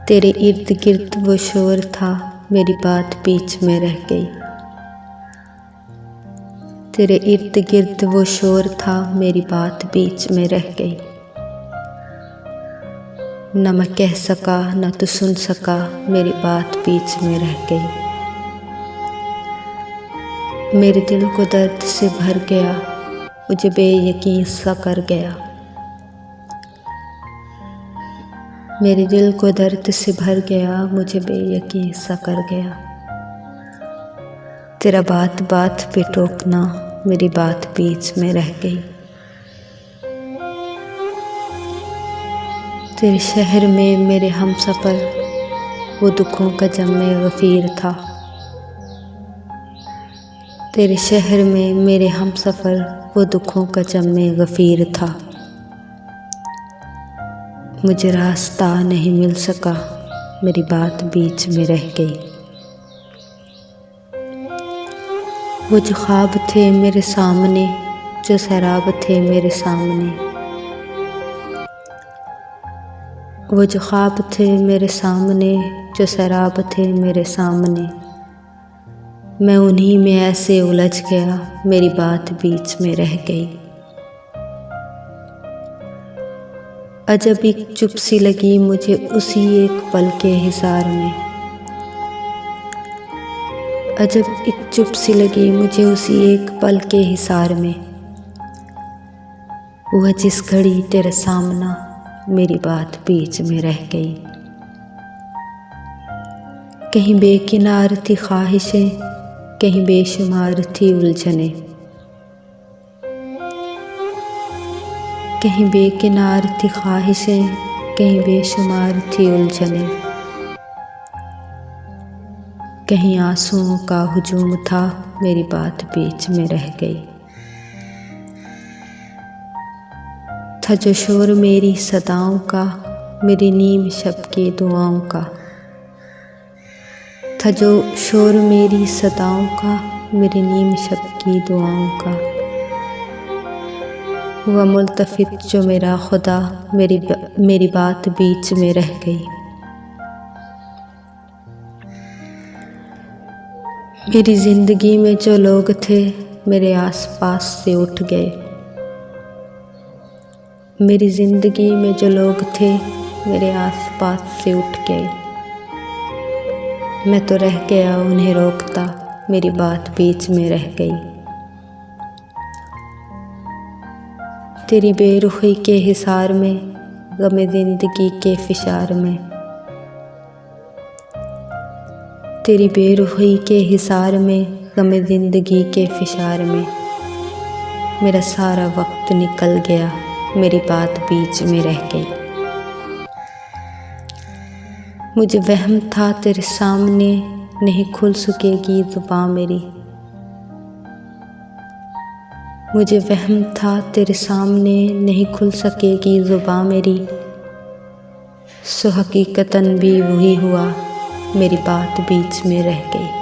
तेरे इर्द गिर्द वो शोर था, मेरी बात बीच में रह गई। तेरे इर्द गिर्द वो शोर था, मेरी बात बीच में रह गई। न मैं कह सका न तू सुन सका, मेरी बात बीच में रह गई। मेरे दिल को दर्द से भर गया, मुझे बेयकीन सा कर गया। मेरे दिल को दर्द से भर गया, मुझे बेयकीन सा कर गया। तेरा बात बात पे टोकना, मेरी बात बीच में रह गई। तेरे शहर में मेरे हमसफ़र, वो दुखों का जम्मे गफ़ीर था। तेरे शहर में मेरे हमसफ़र, वो दुखों का जम्मे गफ़ीर था। मुझे रास्ता नहीं मिल सका, मेरी बात बीच में रह गई। वो जो ख्वाब थे मेरे सामने, जो सैराब थे मेरे सामने। वो जो ख्वाब थे मेरे सामने, जो सैराब थे मेरे सामने। मैं उन्हीं में ऐसे उलझ गया, मेरी बात बीच में रह गई। अजब एक चुप सी लगी मुझे उसी एक पल के हिसार में। अजब एक चुप सी लगी मुझे उसी एक पल के हिसार में। वह जिस घड़ी तेरा सामना, मेरी बात बीच में रह गई। कहीं बेकिनार थी ख्वाहिशें, कहीं बेशुमार थी उलझनें। कहीं बेकिनार थी ख्वाहिशें, कहीं बेशुमार थी उलझनें। कहीं आंसुओं का हुजूम था, मेरी बात बीच में रह गई। था जो शोर मेरी सदाओं का, मेरी नीम शब की दुआओं का। था जो शोर मेरी सदाओं का, मेरी नीम शब की दुआओं का। हुआ मुल्तफित जो मेरा खुदा, मेरी बात बीच में रह गई। मेरी ज़िंदगी में जो लोग थे, मेरे आसपास से उठ गए। मेरी ज़िंदगी में जो लोग थे, मेरे आसपास से उठ गए। मैं तो रह गया उन्हें रोकता, मेरी बात बीच में रह गई। तेरी बेरुखी के हिसार में, गमे ज़िंदगी के फिशार में। तेरी बेरुखी के हिसार में, गमे ज़िंदगी के फिशार में। मेरा सारा वक्त निकल गया, मेरी बात बीच में रह गई। मुझे वहम था तेरे सामने, नहीं खुल सकेगी ज़ुबां मेरी। मुझे वहम था तेरे सामने, नहीं खुल सकेगी ज़ुबां मेरी। सो हकीकतन भी वही हुआ, मेरी बात बीच में रह गई।